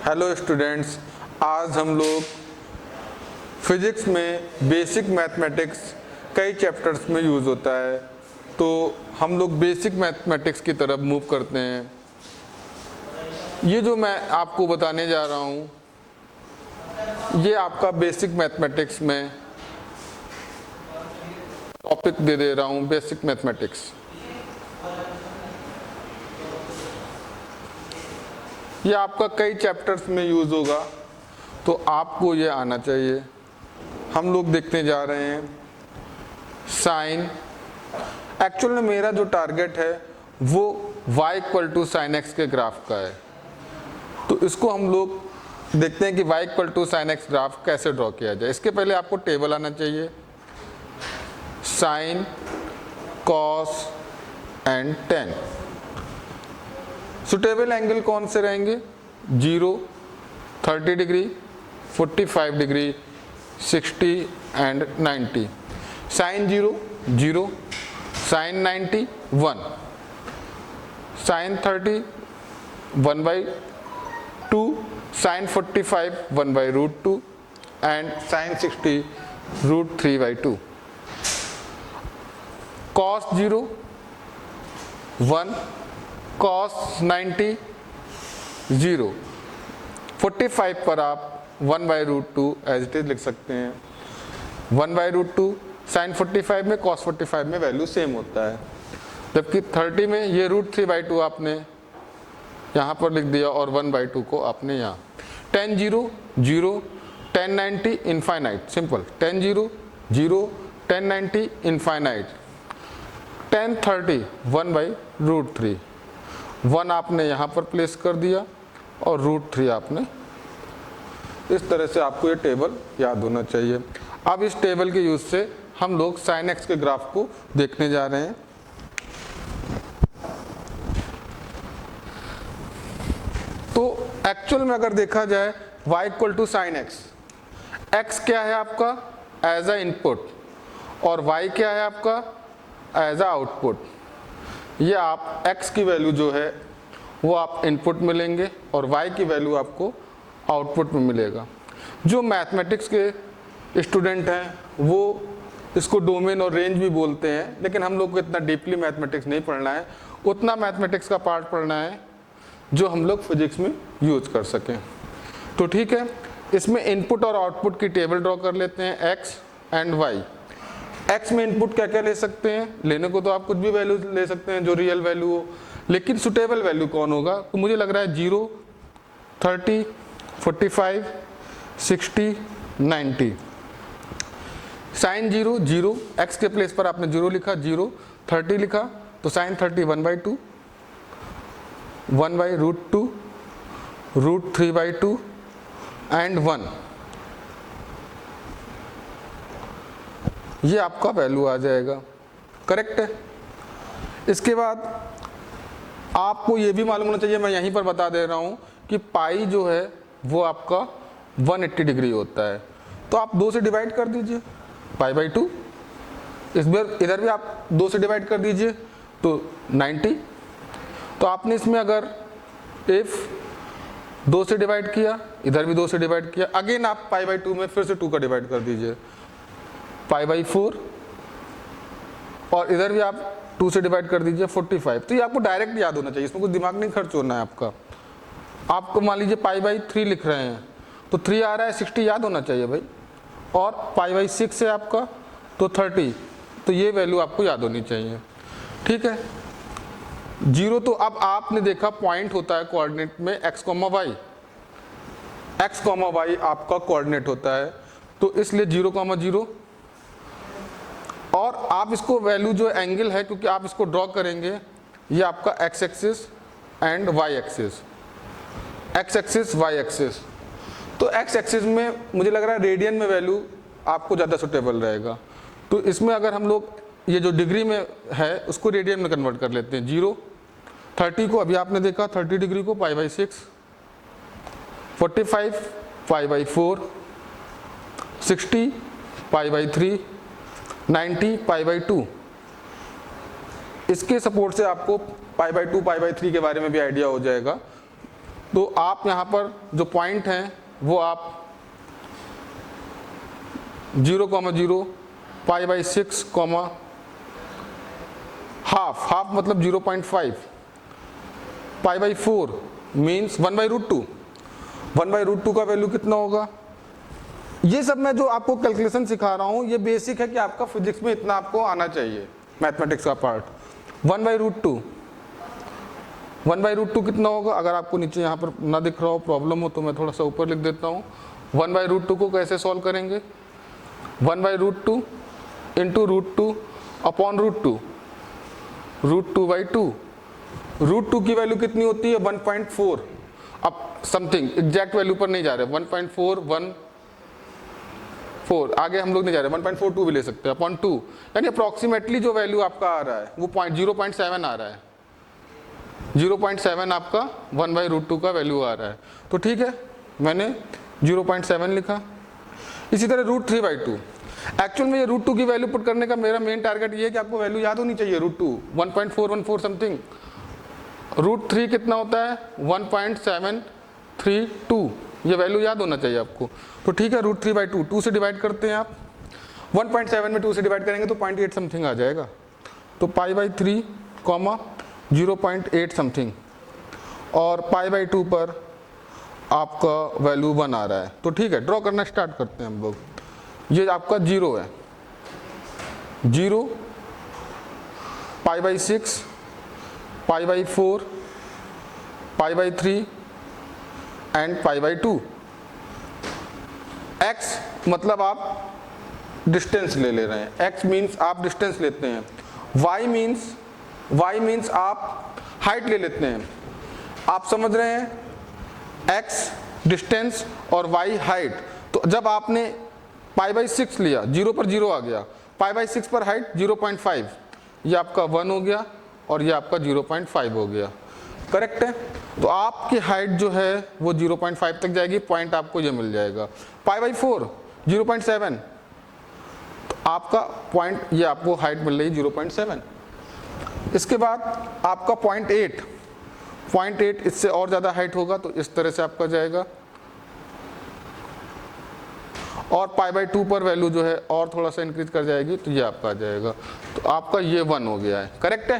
Hello students, आज हम लोग फिजिक्स में बेसिक मैथमेटिक्स कई चैप्टर्स में यूज़ होता है, तो हम लोग बेसिक मैथमेटिक्स की तरफ मूव करते हैं। ये जो मैं आपको बताने जा रहा हूँ ये आपका बेसिक मैथमेटिक्स में टॉपिक दे रहा हूँ, बेसिक मैथमेटिक्स। ये आपका कई चैप्टर्स में यूज़ होगा, तो आपको ये आना चाहिए। हम लोग देखने जा रहे हैं साइन। एक्चुअल में मेरा जो टारगेट है वो y equal to sine x के ग्राफ का है, तो इसको हम लोग देखते हैं कि y equal to sine x graph कैसे ड्रॉ किया जाए। इसके पहले आपको टेबल आना चाहिए, sine, cos and tan. Suitable angle कौन से रहेंगे? 0, 30 degree, 45 degree, 60 and 90। Sine 0, 0, sine 90, 1, sine 30, 1/2, sine 45, 1/√2 and sine 60, √3/2। Cos 0, 1, cos 90, 0। 45 पर आप 1/√2 एज इट इज लिख सकते हैं। 1/√2 साइन 45 में, कॉस 45 में वैल्यू सेम होता है, जबकि 30 में ये √3/2 आपने यहाँ पर लिख दिया और 1/2 को आपने यहाँ। tan 0, 0, tan 90 infinite, simple. tan 0, 0, tan 90 infinite. tan 30 1/√3, 1 आपने यहाँ पर प्लेस कर दिया और √3 आपने। इस तरह से आपको ये टेबल याद होना चाहिए। अब इस टेबल के यूज से हम लोग साइन एक्स के ग्राफ को देखने जा रहे हैं। तो एक्चुअल में अगर देखा जाए y equal to sine x, x क्या है आपका? एज अ इनपुट, और y क्या है आपका? As a output. ये आप x की वैल्यू जो है वो आप इनपुट में लेंगे और y की वैल्यू आपको आउटपुट में मिलेगा। जो मैथमेटिक्स के स्टूडेंट हैं वो इसको डोमेन और रेंज भी बोलते हैं, लेकिन हम लोग को इतना डीपली मैथमेटिक्स नहीं पढ़ना है, उतना मैथमेटिक्स का पार्ट पढ़ना है जो हम लोग फिजिक्स में यूज कर सकें। तो ठीक है, इसमें इनपुट और आउटपुट की टेबल ड्रॉ कर लेते हैं, x एंड y। x में इनपुट क्या क्या ले सकते हैं? लेने को तो आप कुछ भी वैल्यू ले सकते हैं जो रियल वैल्यू हो, लेकिन सुटेबल वैल्यू कौन होगा? तो मुझे लग रहा है 0, 30, 45, 60, 90। साइन 0, 0, x के प्लेस पर आपने 0 लिखा, 0, 30 लिखा, तो साइन 30 1/2, 1/√2, √3/2 एंड 1। ये आपका वैल्यू आ जाएगा, करेक्ट है। इसके बाद आपको ये भी मालूम होना चाहिए, मैं यहीं पर बता दे रहा हूँ कि पाई जो है वो आपका 180 डिग्री होता है, तो आप 2 से डिवाइड कर दीजिए, π/2। इस बार इधर भी आप 2 से डिवाइड कर दीजिए तो 90। तो आपने इसमें अगर इफ 2 से डिवाइड किया, इधर भी 2 से डिवाइड किया, अगेन आप π/2 में फिर से 2 का डिवाइड कर दीजिए, π/4, और इधर भी आप 2 से डिवाइड कर दीजिए 45। तो ये आपको डायरेक्ट याद होना चाहिए, इसमें कुछ दिमाग नहीं खर्च होना है आपका। आपको मान लीजिए π/3 लिख रहे हैं तो 3 आ रहा है, 60 याद होना चाहिए भाई, और π/6 है आपका तो 30, तो ये वैल्यू आपको याद होनी चाहिए, ठीक है। 0 तो अब आपने देखा पॉइंट होता है कोऑर्डिनेट में x, y। x, y आपका कोऑर्डिनेट होता है, तो इसलिए 0, 0। और आप इसको वैल्यू जो एंगल है, क्योंकि आप इसको ड्रॉ करेंगे, ये आपका x axis and y axis, x axis y axis. तो x एक्सिस में मुझे लग रहा है रेडियन में वैल्यू आपको ज़्यादा सुटेबल रहेगा, तो इसमें अगर हम लोग ये जो डिग्री में है उसको रेडियन में कन्वर्ट कर लेते हैं। 0, 30 को अभी आपने देखा 30 डिग्री को π/6, 45 π/4, 60 π/3, 90 π/2। इसके सपोर्ट से आपको π/2 π/3 के बारे में भी आइडिया हो जाएगा। तो आप यहाँ पर जो पॉइंट हैं वो आप 0,0 π/6, हाफ मतलब 0.5, π/4 मीन्स 1/√2। 1/√2 का वैल्यू कितना होगा? ये सब मैं जो आपको कैलकुलेशन सिखा रहा हूँ ये बेसिक है कि आपका फिजिक्स में इतना आपको आना चाहिए, मैथमेटिक्स का पार्ट। 1/√2 कितना होगा? अगर आपको नीचे यहाँ पर ना दिख रहा हो, प्रॉब्लम हो, तो मैं थोड़ा सा ऊपर लिख देता हूँ। 1/√2 को कैसे सॉल्व करेंगे? 1/√2 इंटू √2 अपॉन √2, √2/2। √2 की वैल्यू कितनी होती है? 1.4। अब समथिंग एग्जैक्ट वैल्यू पर नहीं जा रहे, 1.414, आगे हम लोग नहीं जा रहे, 1.42 भी ले सकते हैं, अपॉन 2, यानी अप्रॉक्सीमेटली जो वैल्यू आपका आ रहा है वो 0.7 आ रहा है। 0.7 आपका 1/√2 का वैल्यू आ रहा है। तो ठीक है, मैंने 0.7 लिखा। इसी तरह √3/2, एक्चुअल में ये √2 की वैल्यू पुट करने का मेरा मेन टारगेट ये है कि आपको वैल्यू याद होनी चाहिए। √2 1.414 समथिंग। √3 कितना होता है? 1.732, ये वैल्यू याद होना चाहिए आपको। तो ठीक है, √3/2 2 से डिवाइड करते हैं आप, 1.7 में 2 से डिवाइड करेंगे तो 0.8 समथिंग आ जाएगा। तो π/3, 0.8 समथिंग, और π/2 पर आपका वैल्यू 1 आ रहा है। तो ठीक है, ड्रॉ करना स्टार्ट करते हैं हम लोग। ये आपका 0 है, 0, π/6, π/4, π/3 एंड π/2। x मतलब आप डिस्टेंस ले रहे हैं, x मीन्स आप डिस्टेंस लेते हैं, y मीन्स आप हाइट ले लेते हैं। आप समझ रहे हैं, x डिस्टेंस और y हाइट। तो जब आपने π/6 लिया, 0 पर 0 आ गया, π/6 पर हाइट 0.5, ये आपका 1 हो गया और ये आपका 0.5 हो गया, करेक्ट है। तो आपकी हाइट जो है वो 0.5 तक जाएगी, पॉइंट आपको ये मिल जाएगा। π/4 0.7, तो आपका पॉइंट, ये आपको हाइट मिल रही 0.7। इसके बाद आपका 0.8, इससे और ज़्यादा हाइट होगा तो इस तरह से आपका जाएगा, और π/2 पर वैल्यू जो है और थोड़ा सा इंक्रीज कर जाएगी तो ये आपका आ जाएगा। तो आपका ये 1 हो गया है, करेक्ट है।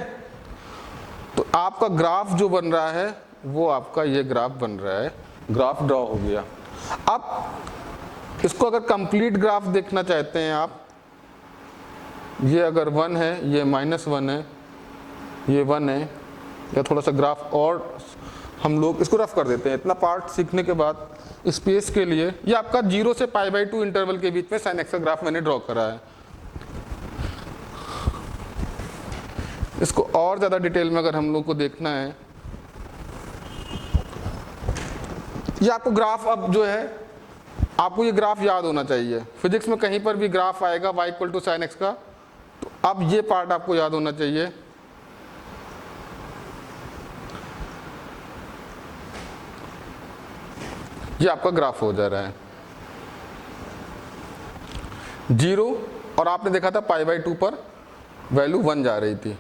तो आपका ग्राफ जो बन रहा है वो आपका ये ग्राफ बन रहा है, ग्राफ ड्रॉ हो गया। अब इसको अगर कंप्लीट ग्राफ देखना चाहते हैं आप, ये अगर 1 है, ये -1 है, ये 1 है, या थोड़ा सा ग्राफ और हम लोग इसको रफ कर देते हैं। इतना पार्ट सीखने के बाद स्पेस के लिए, ये आपका 0 से π/2 इंटरवल के बीच में sin x का ग्राफ मैंने ड्रॉ करा है। इसको और ज़्यादा डिटेल में अगर हम लोग को देखना है, ये आपको ग्राफ, अब जो है आपको ये ग्राफ याद होना चाहिए। फिजिक्स में कहीं पर भी ग्राफ आएगा y = sin x का, तो अब ये पार्ट आपको याद होना चाहिए। ये आपका ग्राफ हो जा रहा है 0, और आपने देखा था π/2 पर वैल्यू 1 जा रही थी,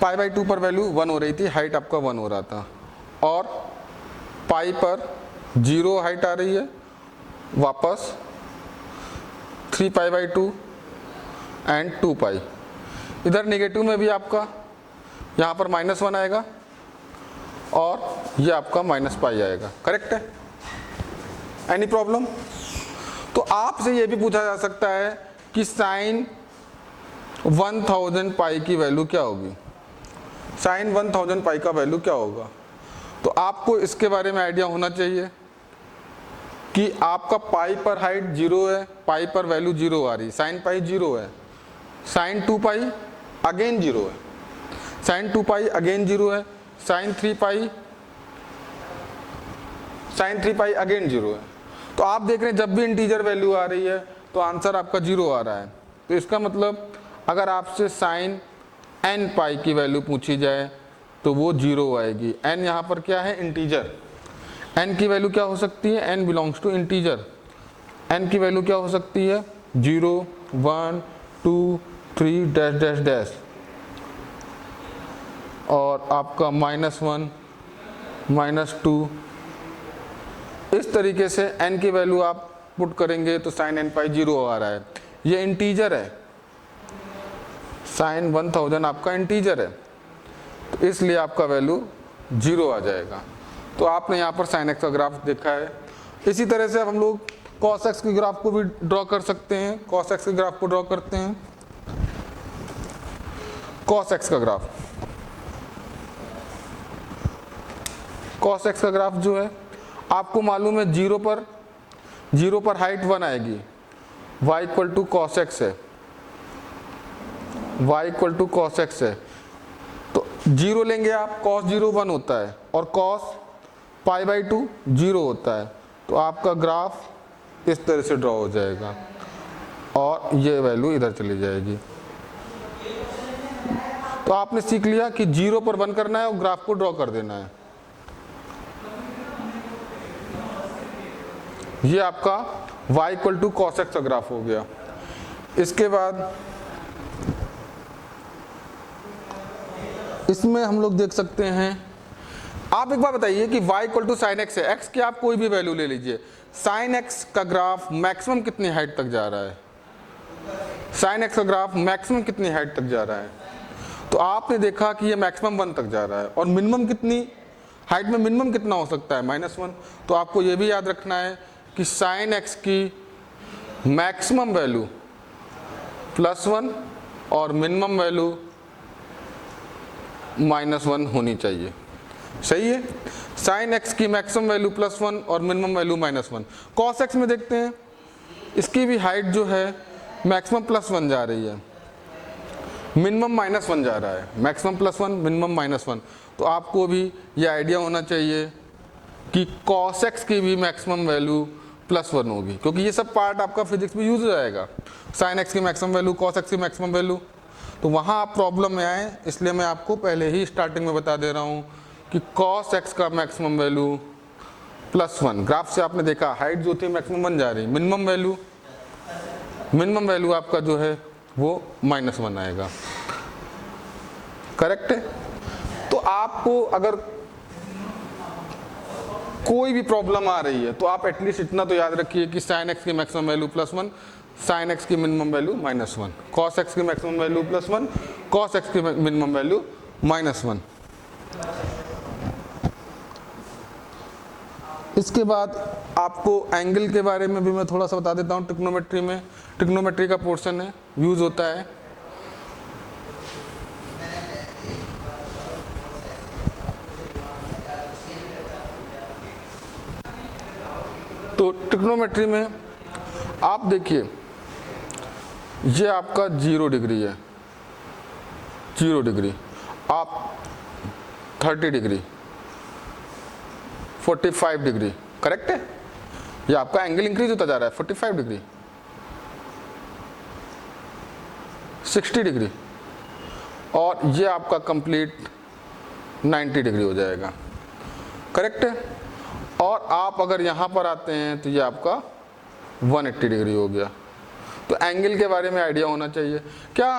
π/2 पर वैल्यू 1 हो रही थी, हाइट आपका 1 हो रहा था, और पाई पर 0 हाइट आ रही है, वापस 3π/2 एंड 2π। इधर नेगेटिव में भी आपका यहाँ पर -1 आएगा और ये आपका -π आएगा, करेक्ट है। Any problem? तो आपसे ये भी पूछा जा सकता है कि sin 1000π की वैल्यू क्या होगी, sin 1000π का वैल्यू क्या होगा। तो आपको इसके बारे में आइडिया होना चाहिए कि आपका पाई पर हाइट 0 है, पाई पर वैल्यू 0 आ रही, sin π 0 है, sin 2π अगेन 0 है, sin 2π अगेन 0 है, sin 3π अगेन 0 है। तो आप देख रहे हैं जब भी इंटीजर वैल्यू आ रही है तो आंसर आपका 0 आ रहा है। तो इसका मतलब अगर आपसे sin nπ की वैल्यू पूछी जाए तो वो 0 आएगी। n यहाँ पर क्या है, इंटीजर। n की वैल्यू क्या हो सकती है, n belongs to integer. n की वैल्यू क्या हो सकती है, 0 1 2 3 डैश डैश डैश, और आपका -1 -2। इस तरीके से n की वैल्यू आप पुट करेंगे तो sin n पाई 0 आ रहा है। ये इंटीजर है, sin 1000 आपका इंटीजर है, तो इसलिए आपका वैल्यू 0 आ जाएगा। तो आपने यहाँ पर sin x का ग्राफ देखा है। इसी तरह से अब हम लोग cos x के ग्राफ को भी ड्रॉ कर सकते हैं। cos x के ग्राफ को ड्रॉ करते हैं। cos x का ग्राफ, cos x का ग्राफ जो है आपको मालूम है 0 पर हाइट 1 आएगी, y equal to cos x है, y equal to cos x है। तो 0 लेंगे आप, cos 0 1 होता है और cos पाई बाई 2 0 होता है। तो आपका ग्राफ इस तरह से ड्रॉ हो जाएगा और ये वैल्यू इधर चली जाएगी। तो आपने सीख लिया कि 0 पर 1 करना है और ग्राफ को ड्रॉ कर देना है। ये आपका y equal to cos x का ग्राफ हो गया। इसके बाद इसमें हम लोग देख सकते हैं, आप एक बार बताइए कि y equal to sine x है, x की आप कोई भी वैल्यू ले लीजिए, साइन x का ग्राफ मैक्सिमम कितनी हाइट तक जा रहा है, साइन x का ग्राफ मैक्सिमम कितनी हाइट तक जा रहा है, तो आपने देखा कि ये मैक्सिमम 1 तक जा रहा है और मिनिमम कितनी हाइट में मिनिमम कितना हो सकता है, -1। तो आपको ये भी याद रखना है कि साइन x की मैक्सिमम वैल्यू +1 और मिनिमम वैल्यू -1 होनी चाहिए। सही है, साइन x की मैक्सिमम वैल्यू +1 और मिनिमम वैल्यू -1। cos x में देखते हैं, इसकी भी हाइट जो है मैक्सिमम +1 जा रही है, मिनिमम -1 जा रहा है, मैक्सिमम +1 मिनिमम -1। तो आपको भी ये आइडिया होना चाहिए कि cos x की भी मैक्सिमम वैल्यू +1 होगी, क्योंकि ये सब पार्ट आपका फिजिक्स में यूज हो जाएगा। साइन x की मैक्सिमम वैल्यू, cos x की मैक्सिमम वैल्यू, तो वहाँ आप प्रॉब्लम में आए, इसलिए मैं आपको पहले ही स्टार्टिंग में बता दे रहा हूँ कि cos x का मैक्सिमम वैल्यू +1। ग्राफ से आपने देखा हाइट जो थी मैक्सिमम 1 जा रही, मिनिमम वैल्यू आपका जो है वो -1 आएगा। करेक्ट है। तो आपको अगर कोई भी प्रॉब्लम आ रही है तो आप एटलीस्ट इतना तो याद रखिए कि sin x की मैक्सिमम वैल्यू +1, sin x की मिनिमम वैल्यू -1, cos x की मैक्सिमम वैल्यू +1, cos x की मिनिमम वैल्यू -1। इसके बाद आपको एंगल के बारे में भी मैं थोड़ा सा बता देता हूँ। ट्रिग्नोमेट्री में, ट्रिग्नोमेट्री का पोर्शन है, यूज होता है। तो ट्रिग्नोमेट्री में आप देखिए, ये आपका 0 डिग्री है, 0 डिग्री, आप 30 डिग्री, 45 डिग्री, करेक्ट है। ये आपका एंगल इंक्रीज होता जा रहा है, 45 डिग्री, 60 डिग्री, और ये आपका कंप्लीट 90 डिग्री हो जाएगा, करेक्ट है। और आप अगर यहाँ पर आते हैं तो ये आपका 180 डिग्री हो गया। तो एंगल के बारे में आइडिया होना चाहिए। क्या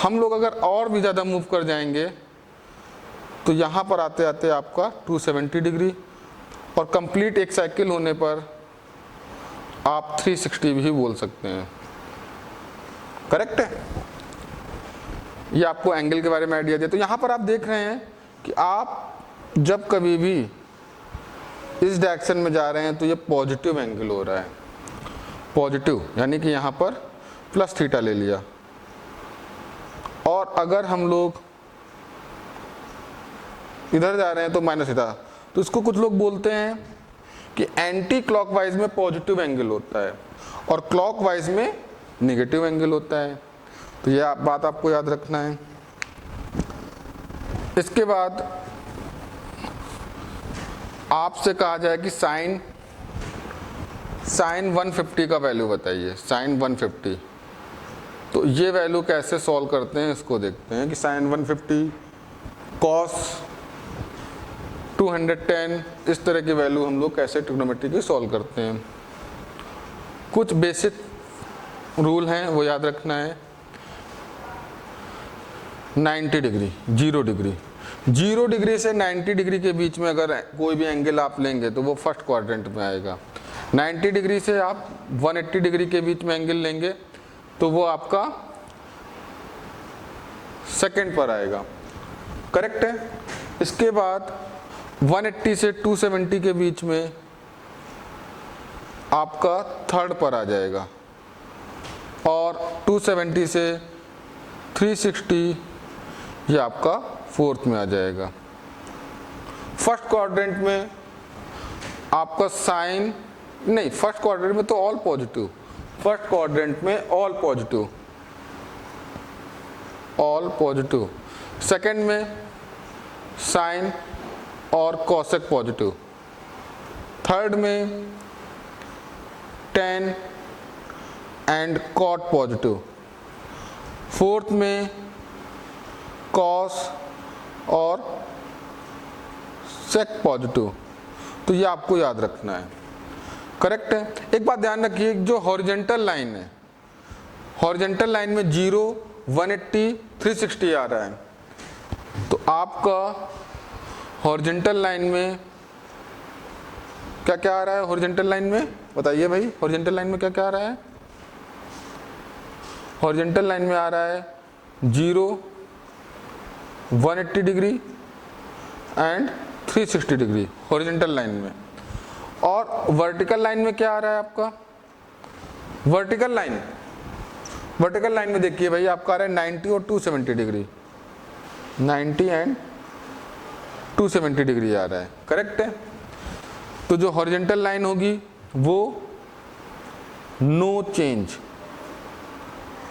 हम लोग अगर और भी ज़्यादा मूव कर जाएंगे तो यहाँ पर आते आते आपका 270 डिग्री, और कंप्लीट एक साइकिल होने पर आप 360 भी बोल सकते हैं, करेक्ट है। ये आपको एंगल के बारे में आइडिया दिया। तो यहाँ पर आप देख रहे हैं कि आप जब कभी भी इस डायरेक्शन में जा रहे हैं तो ये पॉजिटिव एंगल हो रहा है, पॉजिटिव, यानी कि यहाँ पर +θ ले लिया। और अगर हम लोग इधर जा रहे हैं तो -θ। तो इसको कुछ लोग बोलते हैं कि एंटी क्लॉकवाइज में पॉजिटिव एंगल होता है और क्लॉकवाइज में नेगेटिव एंगल होता है। तो यह बात आपको याद रखना है। इसके बाद आपसे कहा जाए कि साइन 150 का वैल्यू बताइए, साइन 150। तो ये वैल्यू कैसे सॉल्व करते हैं इसको देखते हैं कि साइन 150, कॉस 210, इस तरह की वैल्यू हम लोग कैसे ट्रिग्नोमेट्री की सॉल्व करते हैं। कुछ बेसिक रूल हैं वो याद रखना है। 90 डिग्री, 0 डिग्री, 0 डिग्री से 90 डिग्री के बीच में अगर कोई भी एंगल आप लेंगे तो वो फर्स्ट क्वाड्रेंट में आएगा। 90 डिग्री से आप 180 डिग्री के बीच में एंगल लेंगे तो वो आपका सेकंड पर आएगा। करेक्ट है। इसके बाद 180 से 270 के बीच में आपका थर्ड पर आ जाएगा और 270 से 360 ये आपका फोर्थ में आ जाएगा। फर्स्ट क्वाड्रेंट में आपका साइन नहीं, फर्स्ट क्वाड्रेंट में तो ऑल पॉजिटिव, फर्स्ट क्वाड्रेंट में all positive, all positive. Second में साइन और कॉसेक पॉजिटिव। थर्ड में tan and cot positive. Fourth में कॉस और सेक पॉजिटिव। तो ये आपको याद रखना है। करेक्ट है। एक बात ध्यान रखिए, जो हॉरिजॉन्टल लाइन है, हॉरिजॉन्टल लाइन में 0, 180, 360 आ रहा है, तो आपका हॉरिजॉन्टल लाइन में क्या क्या आ रहा है? हॉरिजॉन्टल लाइन में बताइए भाई, हॉरिजॉन्टल लाइन में क्या क्या आ रहा है? हॉरिजॉन्टल लाइन में आ रहा है 0, 180 degree and 360 degree horizontal line में। और वर्टिकल लाइन में क्या आ रहा है आपका? वर्टिकल लाइन, वर्टिकल लाइन में देखिए भाई आपका आ रहा है 90 और 270 डिग्री, 90 एंड 270 डिग्री आ रहा है। करेक्ट है। तो जो हॉरिजॉन्टल लाइन होगी वो no change,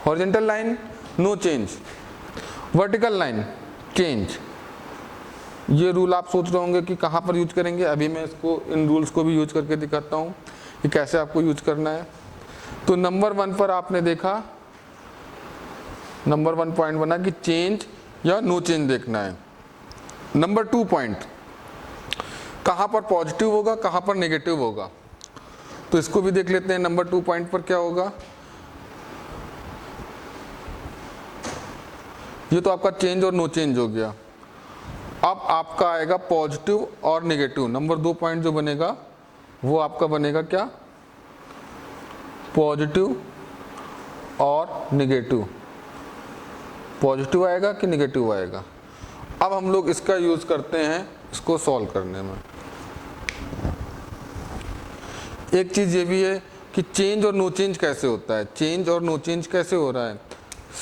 horizontal line no change, vertical line change. ये रूल आप सोच रहे होंगे कि कहाँ पर यूज करेंगे। अभी मैं इसको, इन रूल्स को भी यूज करके दिखाता हूँ कि कैसे आपको यूज करना है। तो नंबर 1 पर आपने देखा, नंबर 1 पॉइंट बना कि चेंज या नो चेंज देखना है। नंबर 2 पॉइंट, कहाँ पर पॉजिटिव होगा, कहाँ पर नेगेटिव होगा, तो इसको भी देख लेते हैं। नंबर 2 पॉइंट पर क्या होगा? ये तो आपका चेंज और नो चेंज हो गया। अब आपका आएगा पॉजिटिव और नेगेटिव। नंबर 2 पॉइंट जो बनेगा वो आपका बनेगा क्या? पॉजिटिव और नेगेटिव। पॉजिटिव आएगा कि नेगेटिव आएगा? अब हम लोग इसका यूज करते हैं इसको सॉल्व करने में। एक चीज ये भी है कि चेंज और नो चेंज कैसे होता है। चेंज और नो चेंज कैसे हो रहा है?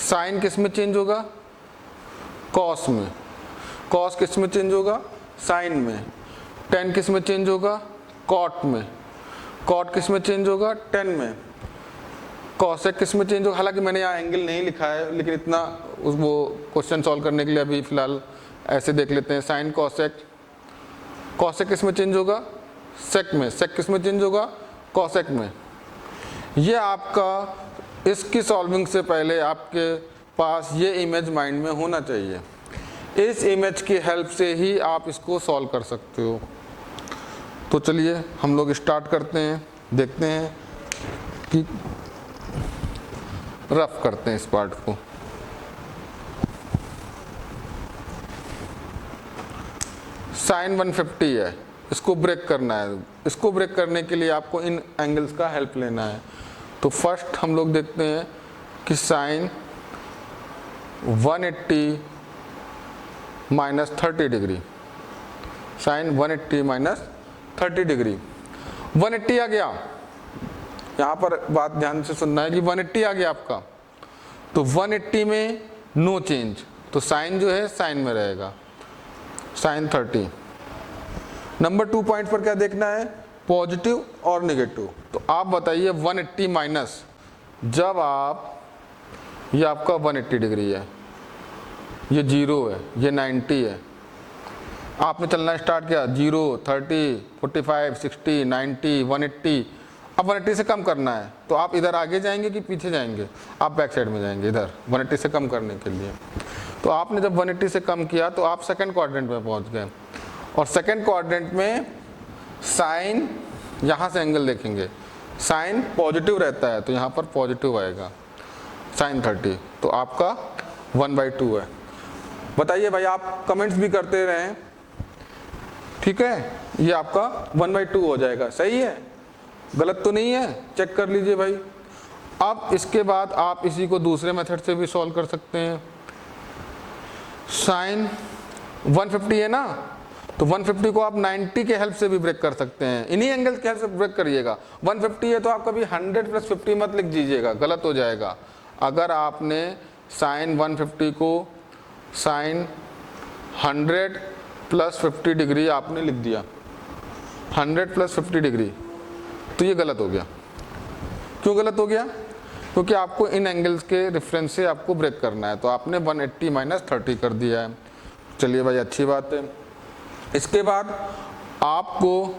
साइन किस में चेंज होगा? कॉस में। कॉस किस में चेंज होगा? साइन में। टेन किस में चेंज होगा? कॉट में। कॉट किस में चेंज होगा? टेन में। कॉसेक किस में चेंज होगा? हालांकि मैंने यहाँ एंगल नहीं लिखा है, लेकिन इतना वो क्वेश्चन सॉल्व करने के लिए अभी फिलहाल ऐसे देख लेते हैं। साइन कॉसेक, कॉसेक किस में चेंज होगा? सेक में। सेक किस में चेंज होगा? कॉसेक में। ये आपका, इसकी सॉल्विंग से पहले आपके पास ये इमेज माइंड में होना चाहिए। इस इमेज की हेल्प से ही आप इसको सॉल्व कर सकते हो। तो चलिए हम लोग स्टार्ट करते हैं, देखते हैं कि रफ करते हैं इस पार्ट को। साइन 150 है, इसको ब्रेक करना है। इसको ब्रेक करने के लिए आपको इन एंगल्स का हेल्प लेना है। तो फर्स्ट हम लोग देखते हैं कि sine 180 minus 30 degree, sine 180 minus 30 degree. 180 आ गया, यहाँ पर बात ध्यान से सुनना है कि 180 आ गया आपका। तो 180 में नो चेंज, तो साइन जो है साइन में रहेगा, साइन 30। नंबर 2 पॉइंट पर क्या देखना है? पॉजिटिव और नेगेटिव। तो आप बताइए 180 माइनस, जब आप, ये आपका 180 डिग्री है, ये 0 है, ये 90 है, आपने चलना स्टार्ट किया 0, 30, 45, 60, 90, 180। अब 180 से कम करना है तो आप इधर आगे जाएंगे कि पीछे जाएंगे? आप बैक साइड में जाएंगे, इधर 180 से कम करने के लिए। तो आपने जब 180 से कम किया तो आप सेकंड क्वाड्रेंट में पहुंच गए, और सेकंड क्वाड्रेंट में साइन, यहाँ से एंगल देखेंगे, साइन पॉजिटिव रहता है तो यहाँ पर पॉजिटिव आएगा, साइन 30। तो आपका 1/2 है। बताइए भाई, आप कमेंट्स भी करते रहें, ठीक है। ये आपका 1/2 हो जाएगा, सही है, गलत तो नहीं है, चेक कर लीजिए भाई। अब इसके बाद आप इसी को दूसरे मेथड से भी सॉल्व कर सकते हैं। साइन 150 है ना, तो 150 को आप 90 के हेल्प से भी ब्रेक कर सकते हैं, इन्हीं एंगल के हेल्प से ब्रेक करिएगा। 150 है तो आप कभी 100 + 50 मत लिख दीजिएगा, गलत हो जाएगा। अगर आपने साइन 150 को साइन 100 + 50 डिग्री आपने लिख दिया, 100 + 50 डिग्री, तो ये गलत हो गया। क्यों गलत हो गया? क्योंकि आपको इन एंगल्स के रेफरेंस से आपको ब्रेक करना है, तो आपने 180 - 30 कर दिया है। चलिए भाई, अच्छी बात है। इसके बाद आपको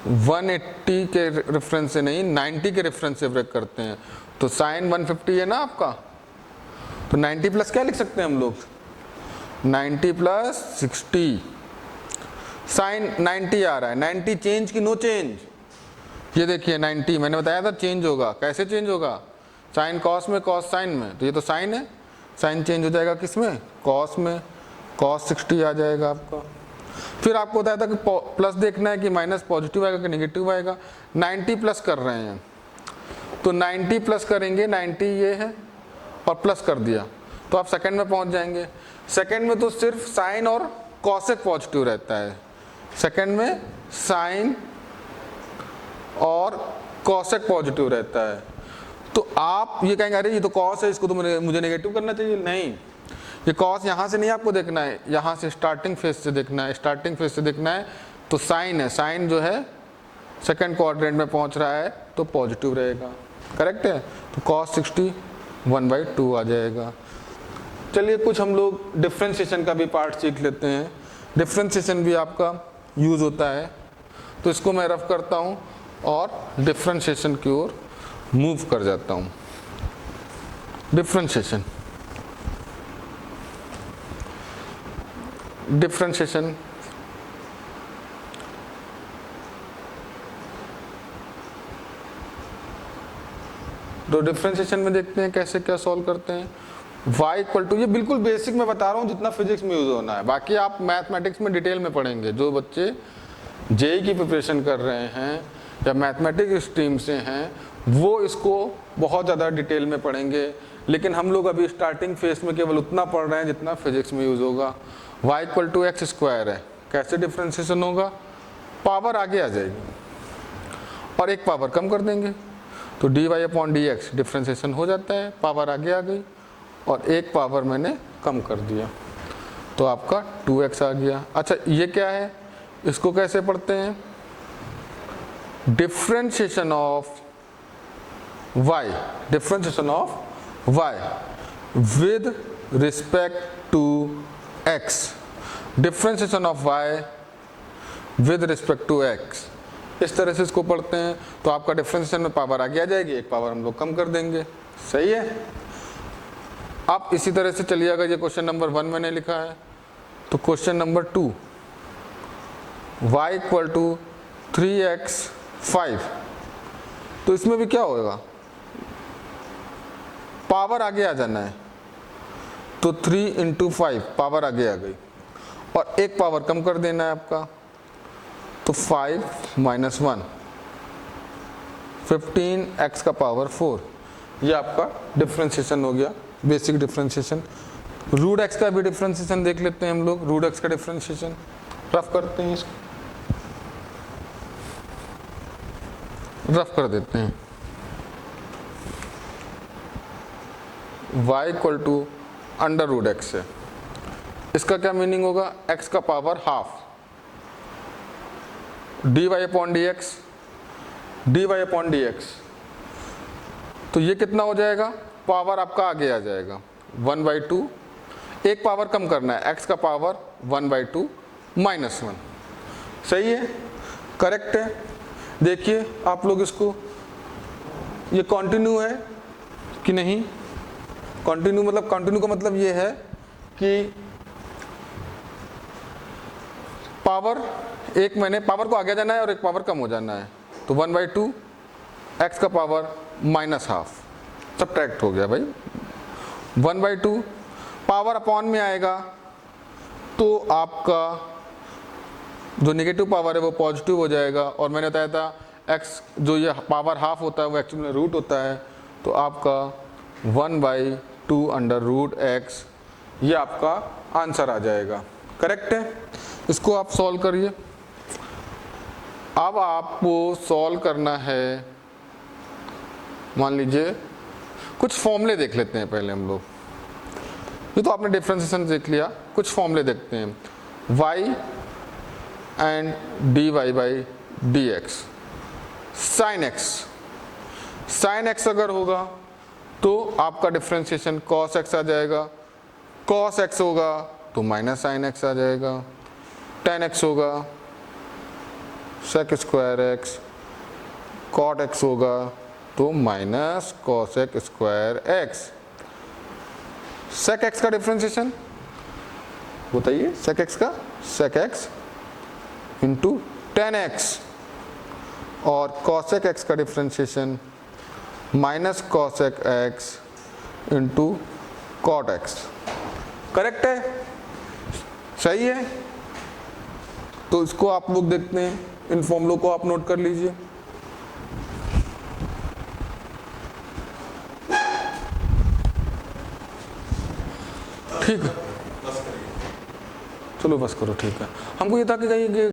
180 के रेफरेंस से नहीं, 90 के रेफरेंस से ब्रेक करते हैं। तो साइन 150 है ना आपका, तो 90 प्लस क्या लिख सकते हैं हम लोग, 90 + 60। साइन 90 आ रहा है, 90 चेंज की नो चेंज? ये देखिए 90 मैंने बताया था चेंज होगा। कैसे चेंज होगा? साइन कॉस में, कॉस साइन में। तो ये तो साइन है, साइन चेंज हो जाएगा किस में, कॉस में, कॉस 60 आ जाएगा आपका। फिर आपको बताया था कि प्लस देखना है कि माइनस पॉजिटिव आएगा कि नेगेटिव आएगा। 90 प्लस कर रहे हैं, तो 90 प्लस करेंगे, 90 ये है और प्लस कर दिया, तो आप सेकंड में पहुंच जाएंगे। सेकंड में तो सिर्फ साइन और कॉसेक पॉजिटिव रहता है, सेकंड में साइन और कॉसेक पॉजिटिव रहता है। तो आप ये कहेंगे अरे ये तो कॉस है, इसको तो मुझे नेगेटिव करना चाहिए। नहीं, ये कॉस यहाँ से नहीं आपको देखना है, यहाँ से स्टार्टिंग फेज से देखना है, स्टार्टिंग फेज से देखना है। तो साइन है, साइन जो है सेकंड क्वाड्रेंट में पहुँच रहा है तो पॉजिटिव रहेगा, करेक्ट है। तो कॉस 60 1/2 आ जाएगा। चलिए कुछ हम लोग डिफ्रेंशिएशन का भी पार्ट सीख लेते हैं। डिफ्रेंशिएशन भी आपका यूज़ होता है, तो इसको मैं रफ करता हूँ और डिफ्रेंशिएशन की ओर मूव कर जाता हूँ। डिफ्रेंशिएशन, डिफ्रेंशिएशन तो डिफ्रेंशिएशन में देखते हैं कैसे क्या सॉल्व करते हैं। y = ये बिल्कुल बेसिक मैं बता रहा हूँ जितना फिजिक्स में यूज होना है, बाकी आप मैथमेटिक्स में डिटेल में पढ़ेंगे। जो बच्चे जेईई की प्रिपरेशन कर रहे हैं या मैथमेटिक्स स्ट्रीम से हैं वो इसको बहुत ज़्यादा डिटेल में पढ़ेंगे, लेकिन हम लोग अभी स्टार्टिंग फेज में केवल उतना पढ़ रहे हैं जितना फिजिक्स में यूज़ होगा। y = x² है, कैसे डिफ्रेंशिएशन होगा, पावर आगे आ जाएगी और एक पावर कम कर देंगे, तो dy/dx डिफ्रेंशिएशन हो जाता है, पावर आगे आ गई और एक पावर मैंने कम कर दिया, तो आपका 2x आ गया। अच्छा ये क्या है, इसको कैसे पढ़ते हैं, differentiation of y, differentiation of y with respect to x, differentiation of y with respect to x, इस तरह से इसको पढ़ते हैं। तो आपका डिफ्रेंशिएशन में पावर आगे आ जाएगी, एक पावर हम लोग कम कर देंगे, सही है। आप इसी तरह से चलिएगा, ये क्वेश्चन नंबर 1 मैंने लिखा है, तो क्वेश्चन नंबर 2 y = 3x 5, तो इसमें भी क्या होगा, पावर आगे आ जाना है, तो 3 × 5 पावर आगे आ गई और एक पावर कम कर देना है आपका, तो 5 - 1 15x का पावर 4, ये आपका डिफ्रेंशिएशन हो गया, बेसिक डिफ्रेंशिएशन। रूट x का भी डिफ्रेंशिएशन देख लेते हैं हम लोग। रूट x का डिफ्रेंशिएशन रफ करते हैं, इसको रफ कर देते हैं। y = √x है, इसका क्या मीनिंग होगा, x का पावर हाफ, dy/dx, dy/dx, तो ये कितना हो जाएगा, पावर आपका आगे आ जाएगा 1/2, एक पावर कम करना है, x का पावर 1/2 -1, सही है, करेक्ट है। देखिए आप लोग इसको, ये कंटिन्यू है कि नहीं, कंटिन्यू मतलब, कंटिन्यू का मतलब ये है कि पावर एक मैंने पावर को आगे जाना है और एक पावर कम हो जाना है, तो 1/2 x का पावर -½ सब्ट्रैक्ट हो गया भाई, 1/2 पावर अपॉन में आएगा तो आपका जो नेगेटिव पावर है वो पॉजिटिव हो जाएगा, और मैंने बताया था x जो ये पावर हाफ होता है वो एक्चुअली में रूट होता है, तो आपका 1/2 अंडर रूट x ये आपका आंसर आ जाएगा। करेक्ट है। इसको आप सॉल्व करिए। अब आपको सॉल्व करना है, मान लीजिए कुछ फॉर्मूले देख लेते हैं पहले हम लोग। ये तो आपने डिफरेंशिएशन देख लिया, कुछ फॉर्मूले देखते हैं। y and dy/dx sin x अगर होगा तो आपका डिफरेंशिएशन cos x आ जाएगा, cos x होगा तो माइनस sin x आ जाएगा, tan x होगा sec square x, cot x होगा तो minus cos x square x। sec x का डिफरेंशिएशन बताइए, sec x का sec x into tan x, और cosec x का differentiation minus cosec x into cot x। Correct है, सही है। तो इसको आप लोग देखते हैं, इन फॉर्मूलों को आप नोट कर लीजिए। ठीक है, चलो बस करो, ठीक है। हमको ये था कि कहीं